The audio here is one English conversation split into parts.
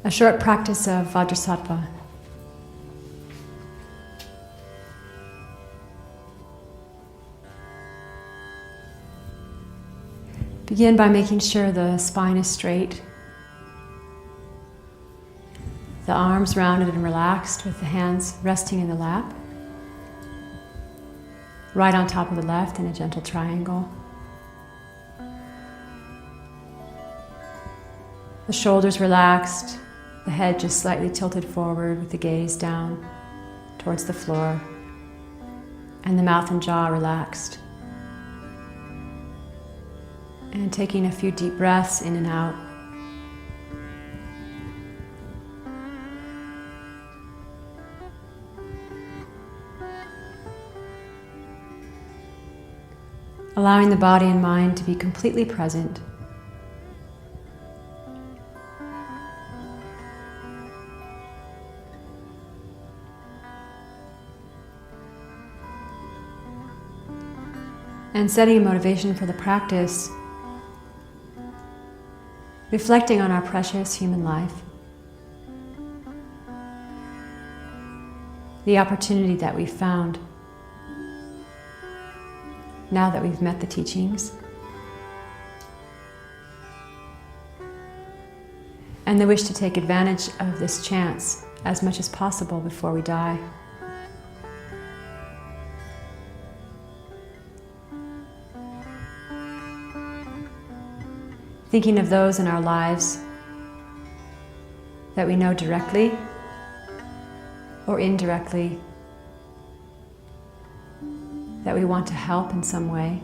A short practice of Vajrasattva. Begin by making sure the spine is straight, the arms rounded and relaxed with the hands resting in the lap, right on top of the left in a gentle triangle. The shoulders relaxed, the head just slightly tilted forward with the gaze down towards the floor, and the mouth and jaw relaxed. And taking a few deep breaths in and out. Allowing the body and mind to be completely present. And setting a motivation for the practice, reflecting on our precious human life, the opportunity that we've found now that we've met the teachings, and the wish to take advantage of this chance as much as possible before we die. Thinking of those in our lives that we know directly or indirectly, that we want to help in some way.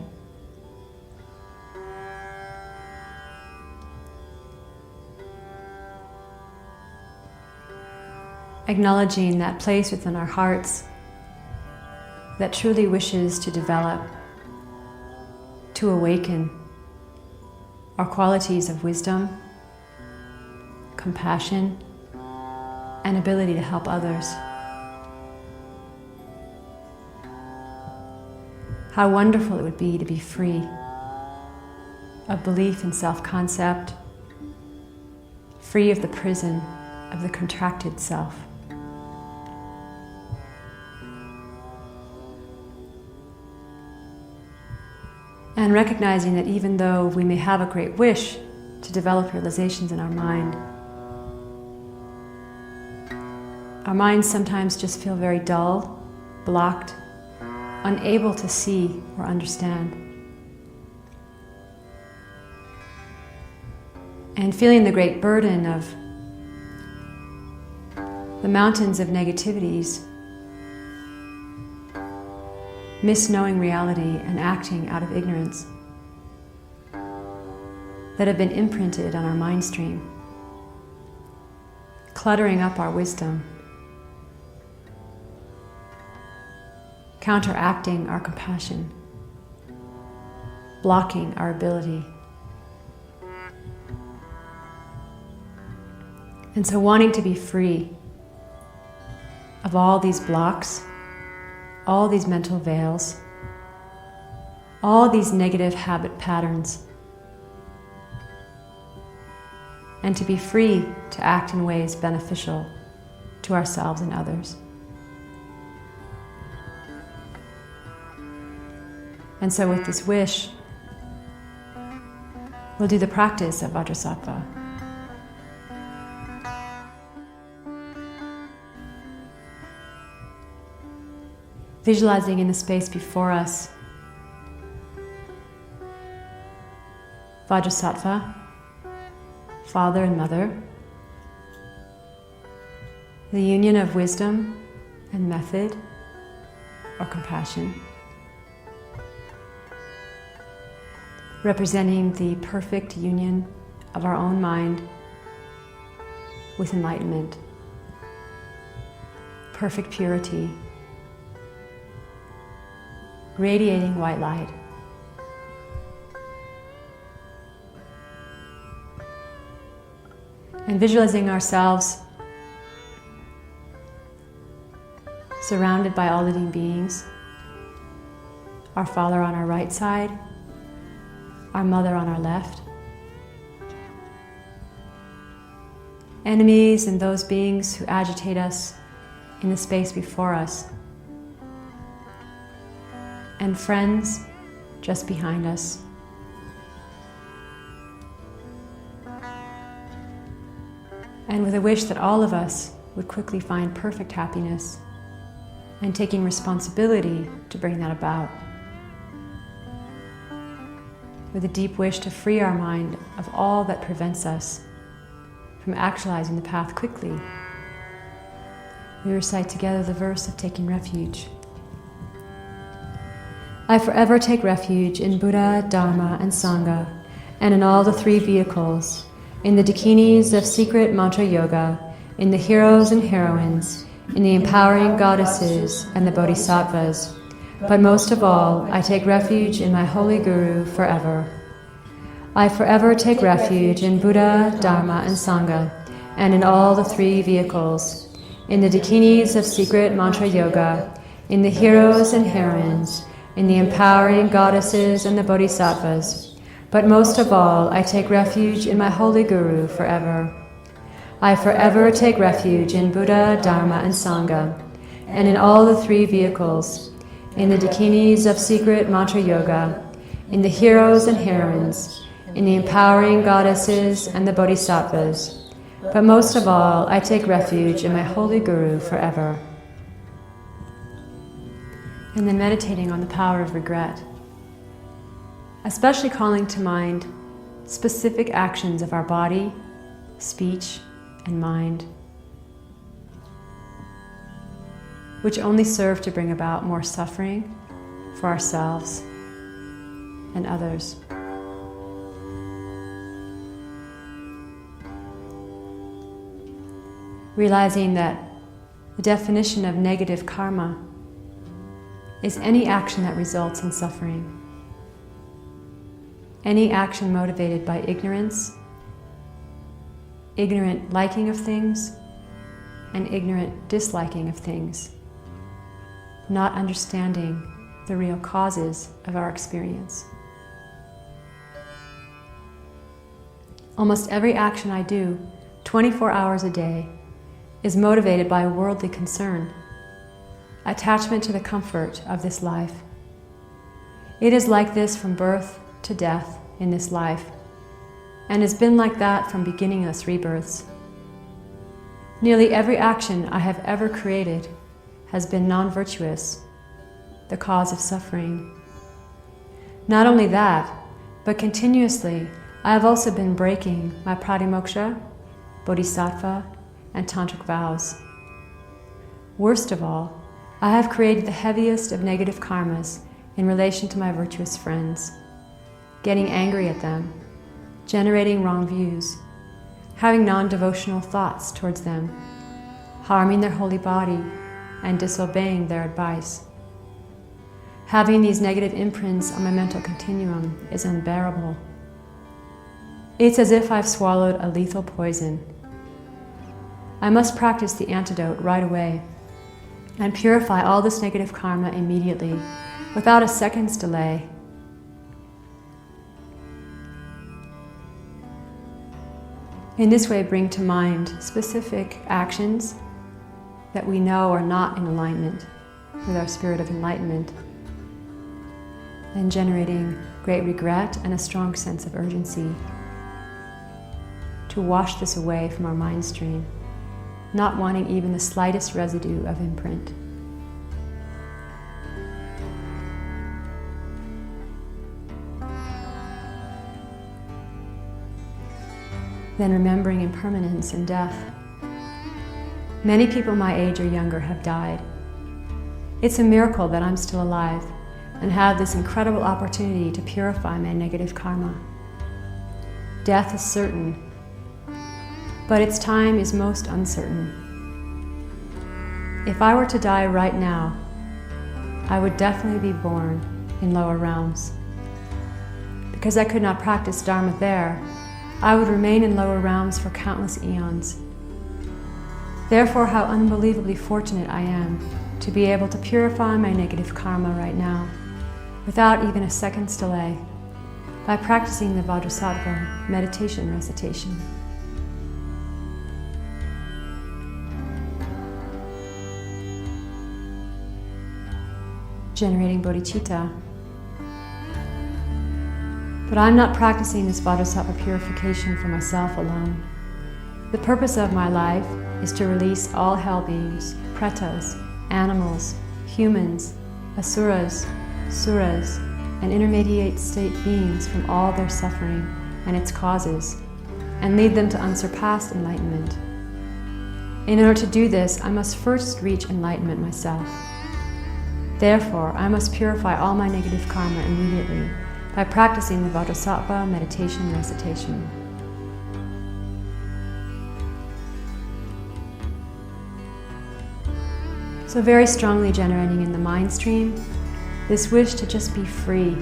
Acknowledging that place within our hearts that truly wishes to develop, to awaken our qualities of wisdom, compassion, and ability to help others. How wonderful it would be to be free of belief in self-concept, free of the prison of the contracted self. And recognizing that even though we may have a great wish to develop realizations in our minds sometimes just feel very dull, blocked, unable to see or understand. And feeling the great burden of the mountains of negativities, misknowing reality and acting out of ignorance that have been imprinted on our mind stream, cluttering up our wisdom, counteracting our compassion, blocking our ability. And so wanting to be free of all these blocks, all these mental veils, all these negative habit patterns, and to be free to act in ways beneficial to ourselves and others. And so with this wish, we'll do the practice of Vajrasattva. Visualizing in the space before us Vajrasattva, father and mother, the union of wisdom and method or compassion, representing the perfect union of our own mind with enlightenment, perfect purity, radiating white light. And visualizing ourselves surrounded by all living beings, our Father on our right side, our Mother on our left, enemies and those beings who agitate us in the space before us, and friends just behind us. And with a wish that all of us would quickly find perfect happiness, and taking responsibility to bring that about. With a deep wish to free our mind of all that prevents us from actualizing the path quickly, we recite together the verse of taking refuge. I forever take refuge in Buddha, Dharma, and Sangha, and in all the three vehicles, in the dakinis of secret mantra yoga, in the heroes and heroines, in the empowering goddesses and the bodhisattvas, but most of all, I take refuge in my holy Guru forever. I forever take refuge in Buddha, Dharma, and Sangha, and in all the three vehicles, in the dakinis of secret mantra yoga, in the heroes and heroines, in the empowering goddesses and the bodhisattvas, but most of all, I take refuge in my holy Guru forever. I forever take refuge in Buddha, Dharma, and Sangha, and in all the three vehicles, in the dakinis of secret mantra yoga, in the heroes and heroines, in the empowering goddesses and the bodhisattvas, but most of all, I take refuge in my holy Guru forever. And then meditating on the power of regret, especially calling to mind specific actions of our body, speech, and mind, which only serve to bring about more suffering for ourselves and others. Realizing that the definition of negative karma is any action that results in suffering. Any action motivated by ignorance, ignorant liking of things, and ignorant disliking of things, not understanding the real causes of our experience. Almost every action I do, 24 hours a day, is motivated by a worldly concern, attachment to the comfort of this life. It is like this from birth to death in this life, and has been like that from beginningless rebirths. Nearly every action I have ever created has been non-virtuous, the cause of suffering. Not only that, but continuously I have also been breaking my pratimoksha, bodhisattva, and tantric vows. Worst of all, I have created the heaviest of negative karmas in relation to my virtuous friends, getting angry at them, generating wrong views, having non-devotional thoughts towards them, harming their holy body, and disobeying their advice. Having these negative imprints on my mental continuum is unbearable. It's as if I've swallowed a lethal poison. I must practice the antidote right away and purify all this negative karma immediately, without a second's delay. In this way, bring to mind specific actions that we know are not in alignment with our spirit of enlightenment, and generating great regret and a strong sense of urgency to wash this away from our mind stream, not wanting even the slightest residue of imprint. Then remembering impermanence and death. Many people my age or younger have died. It's a miracle that I'm still alive and have this incredible opportunity to purify my negative karma. Death is certain, but its time is most uncertain. If I were to die right now, I would definitely be born in lower realms. Because I could not practice Dharma there, I would remain in lower realms for countless eons. Therefore, how unbelievably fortunate I am to be able to purify my negative karma right now, without even a second's delay, by practicing the Vajrasattva meditation recitation. generating bodhicitta. But I'm not practicing this Vajrasattva purification for myself alone. The purpose of my life is to release all hell beings, pretas, animals, humans, asuras, suras, and intermediate state beings from all their suffering and its causes, and lead them to unsurpassed enlightenment. In order to do this, I must first reach enlightenment myself. Therefore, I must purify all my negative karma immediately by practicing the Vajrasattva meditation recitation. So very strongly generating in the mind stream, this wish to just be free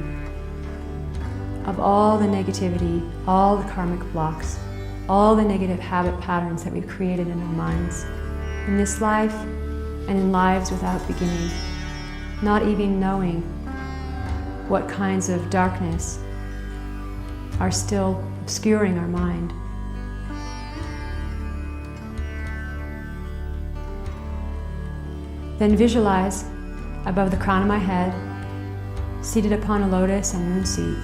of all the negativity, all the karmic blocks, all the negative habit patterns that we've created in our minds, in this life and in lives without beginning, not even knowing what kinds of darkness are still obscuring our mind. Then visualize above the crown of my head, seated upon a lotus and moon seat,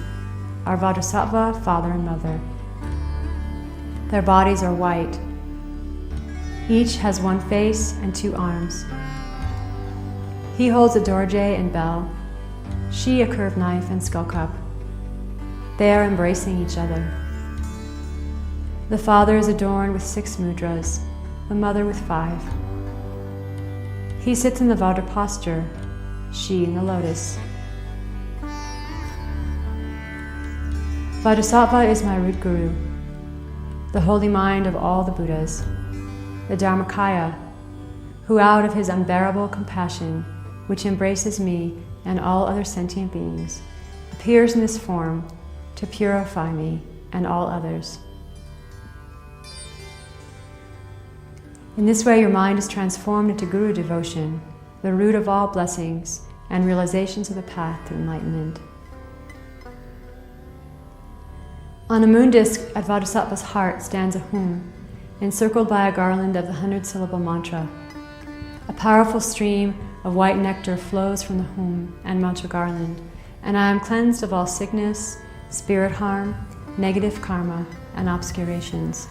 our Vajrasattva father and mother. Their bodies are white. Each has one face and two arms. He holds a dorje and bell, she a curved knife and skull cup. They are embracing each other. The father is adorned with 6 mudras, the mother with 5. He sits in the Vajra posture, she in the lotus. Vajrasattva is my root guru, the holy mind of all the Buddhas, the dharmakaya, who out of his unbearable compassion, which embraces me and all other sentient beings, appears in this form to purify me and all others. In this way, your mind is transformed into Guru devotion, the root of all blessings and realizations of the path to enlightenment. On a moon disk at Vajrasattva's heart stands a hum, encircled by a garland of the 100-syllable mantra. A powerful stream of white nectar flows from the hum and mantra garland, and I am cleansed of all sickness, spirit harm, negative karma, and obscurations.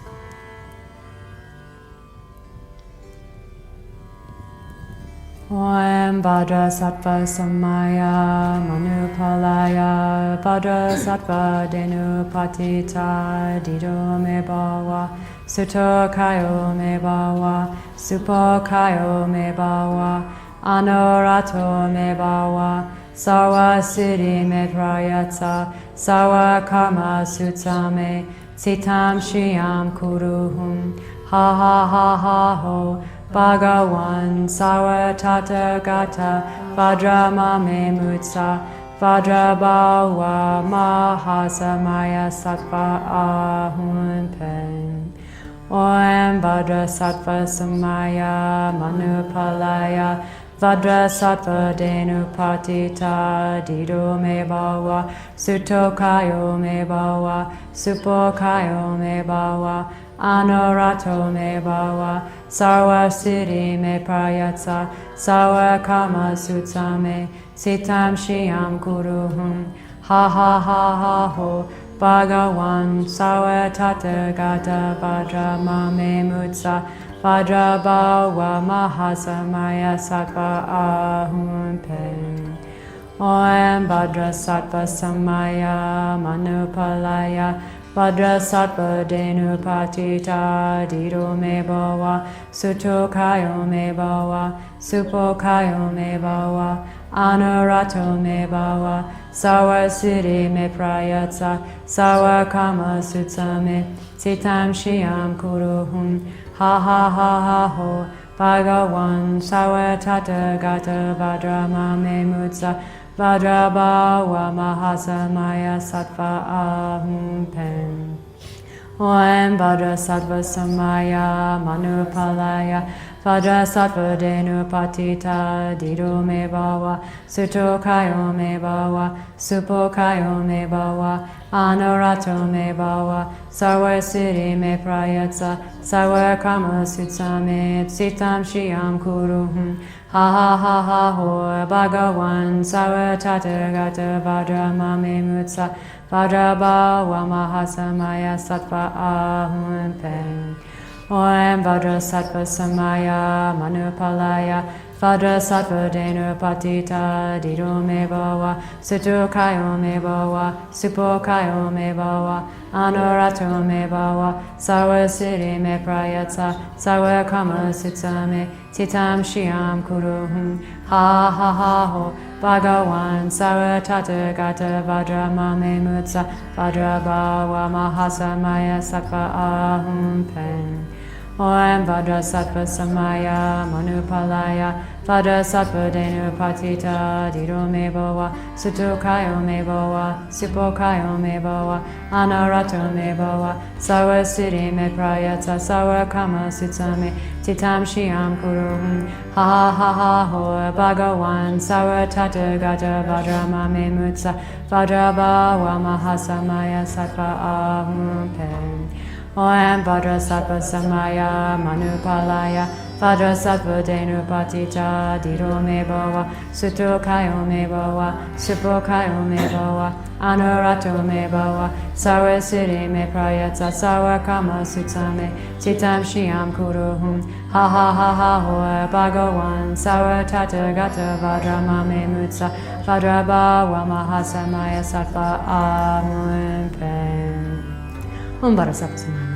Om Vajrasattva samaya manupalaya Vajrasattva denu patita dido me bawa Sutto kayo me bawa Supo kayo me bawa Anorato me bawa Sarva siddhi me prayatsa Sarva karma sutsame Sitam shiyam kuruhum Ha ha ha ha ho Bhagavan Sarva Tathagata Vajra Mame Mutsa Vajra Bhava Mahasamaya Sattva Ahun Pen Om Vajrasattva Samaya Manupalaya Vajrasattva Denu Patita Dido Me Bhava Sutto Kayo Me Bhava Supo Kayo Me Bhava Anorato me bhava, sarva siddhi me prayatsa, sarva karma sutsame, sitam shiyam kuruhum, ha ha ha ha ho, Bhagavan sarva tathagata vajra mame mutsa, vajra bhava mahasamaya sattva ahun pen. Om Vajrasattva samaya manupalaya, Vajrasattva denu patita dido me bhava Sutto kayo me bhava Supo kayo me bhava Anorato me bhava Sarva siddhi me prayatsa Sarva karma sutsame Sitam shiyam kuruhum Ha ha ha ha ho Bhagavan sarva tathagata vajra mame mutsa Vajra bhava mahasamaya sattva ahum pen. Om Vajrasattva samaya manupalaya Vajrasattva denu patita dido me bhava Suto kayo me bhava Supo kayo me bhava Anurato me bhava Sarva siddhi me prayatsa Sarva kama sutsame Sitam shiyam kuruhum Ha ha ha ha ho Bhagavan Sarva Tathagata Vajrama me mutsa Vajrabhava Mahasamaya Sattva Ahum Peng Om Vajrasattva Samaya Manupalaya Vajrasattva Denu Patita Dido Me Bhava Suto Kayo Me Bhava Supo Kayo Me Bhava Anurato Me Bhava Sarva Siddhi Me Prayatsa Sarva Kama Sutsame Titam Shiyam Kuruhum Ha ha ha ho Bhagavan Sarva Tathagata Vajrama Me Mutsa Vajrabhava Mahasamaya Sattva Ahum Peng Om Vajrasattva samaya manupalaya Vajrasattva denu patita dido me bhava Suto kayo me bhava Supo kayo me bhava Anarato me bhava Sarva siddhi me prayatsa Sarva kama sutsame Titam shiyam kuruhum Ha ha ha ho Bhagavan Sarva Tathagata Vajrama me mutsa Vajrabhava Mahasamaya Sattva Ahum Peng Om Vajrasattva samaya manupalaya Vajrasattva denu patita dido me bhava Suto kayo me bhava Supo kayo me bhava Anurato me bhava Sarva siddhi me prayatsa Sarva kama sutsame Titam shiyam kuruhum Ha ha ha ha ho Bhagavan Sarva Tathagata Vajrama me mutsa Vajrabhava Mahasamaya Sattva Ahum Peng Om Vajrasattva samaya.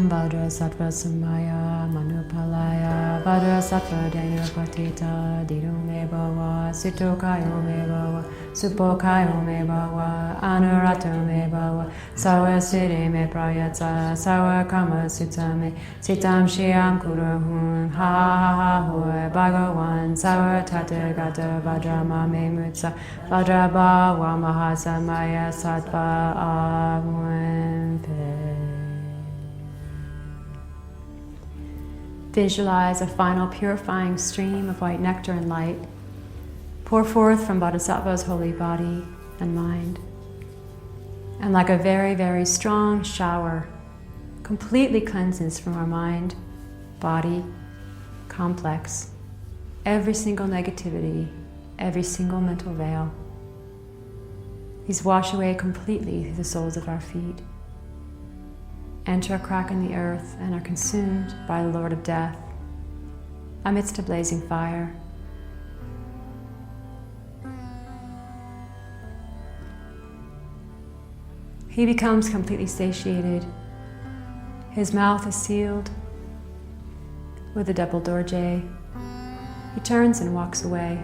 Vajrasattvam, Vajrasattva samaya, manupalaya, Vajrasattva denupatita, didume bhava, sitokayo me bhava, supokayo me bhava, anurato me bhava, sawa siddhi me prayata, sawa kama sutame, sitam shiam kurahun, ha ha ha hoy, bhagavan, sawa tathagata, vajrama me mutsa, vajrabhava mahasamaya sattva avunpe. Visualize a final purifying stream of white nectar and light pour forth from Bodhisattva's holy body and mind. And like a very, very strong shower, completely cleanses from our mind, body, complex, every single negativity, every single mental veil. These wash away completely through the soles of our feet, enter a crack in the earth, and are consumed by the Lord of Death amidst a blazing fire. He becomes completely satiated. His mouth is sealed with a double Dorje. He turns and walks away.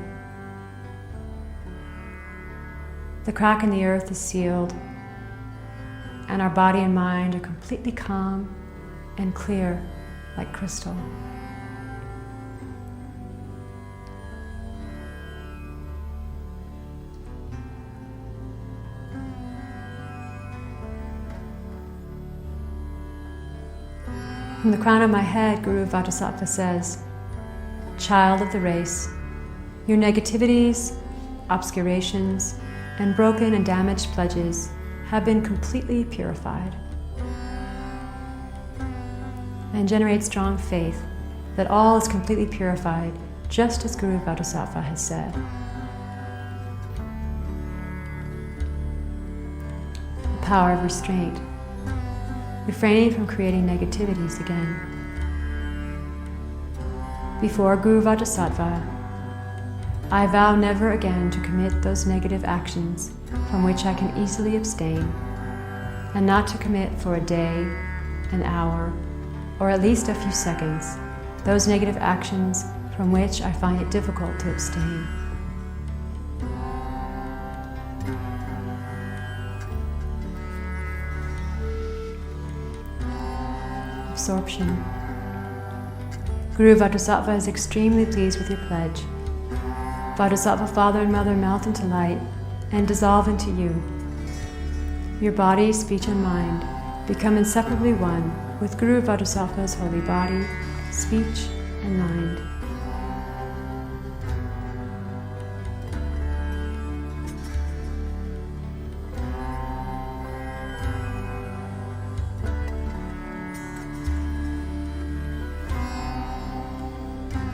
The crack in the earth is sealed, and our body and mind are completely calm and clear like crystal. From the crown of my head, Guru Vajrasattva says, "Child of the race, your negativities, obscurations, and broken and damaged pledges have been completely purified." And generate strong faith that all is completely purified, just as Guru Vajrasattva has said. The power of restraint, refraining from creating negativities again. Before Guru Vajrasattva, I vow never again to commit those negative actions from which I can easily abstain, and not to commit for a day, an hour, or at least a few seconds, those negative actions from which I find it difficult to abstain. Absorption. Guru Vajrasattva is extremely pleased with your pledge. Vajrasattva Father and Mother melt into light and dissolve into you. Your body, speech, and mind become inseparably one with Guru Vajrasattva's holy body, speech, and mind.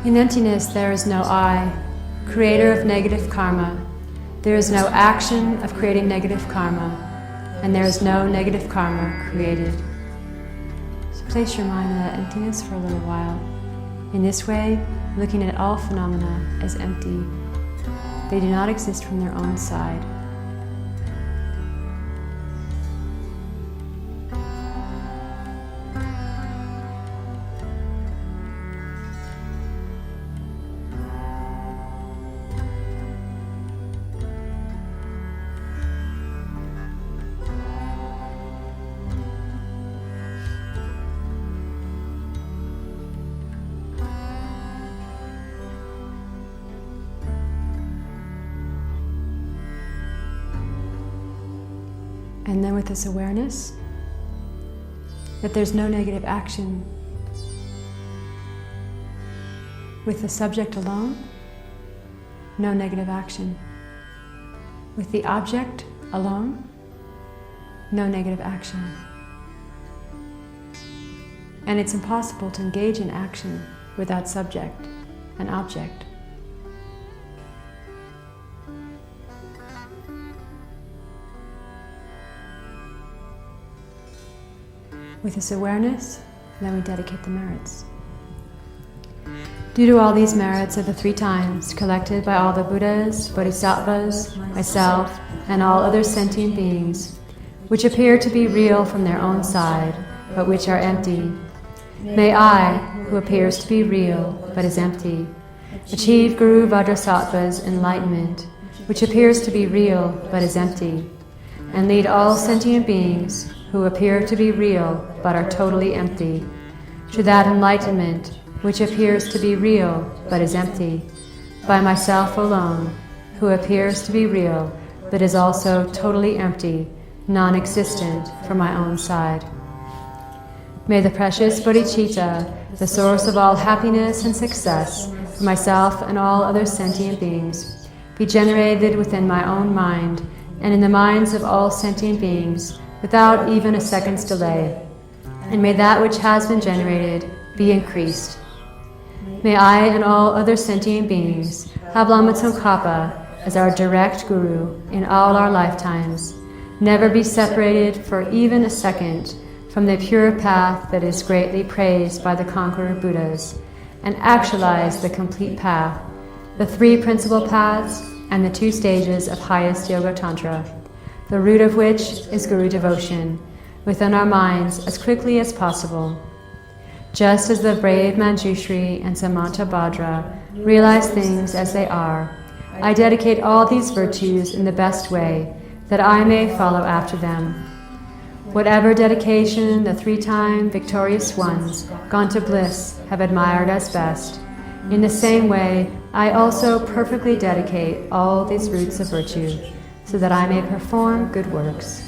In emptiness there is no I, creator of negative karma. There is no action of creating negative karma, and there is no negative karma created. So place your mind in that emptiness for a little while. In this way, looking at all phenomena as empty. They do not exist from their own side. And then with this awareness that there's no negative action, with the subject alone, no negative action. With the object alone, no negative action. And it's impossible to engage in action without subject and object. With this awareness, then we dedicate the merits. Due to all these merits of the 3 times collected by all the Buddhas, Bodhisattvas, myself, and all other sentient beings, which appear to be real from their own side, but which are empty. May I, who appears to be real, but is empty, achieve Guru Vajrasattva's enlightenment, which appears to be real, but is empty, and lead all sentient beings who appear to be real, but are totally empty, to that enlightenment, which appears to be real, but is empty, by myself alone, who appears to be real, but is also totally empty, non-existent from my own side. May the precious bodhicitta, the source of all happiness and success for myself and all other sentient beings, be generated within my own mind and in the minds of all sentient beings without even a second's delay. And may that which has been generated be increased. May I and all other sentient beings have Lama Tsongkhapa as our direct Guru in all our lifetimes, never be separated for even a second from the pure path that is greatly praised by the conqueror Buddhas, and actualize the complete path, the three principal paths and the 2 stages of highest Yoga Tantra, the root of which is Guru devotion, within our minds as quickly as possible. Just as the brave Manjushri and Samantabhadra realize things as they are, I dedicate all these virtues in the best way, that I may follow after them. Whatever dedication the 3-time victorious ones, gone to bliss, have admired as best, in the same way I also perfectly dedicate all these roots of virtue, so that I may perform good works.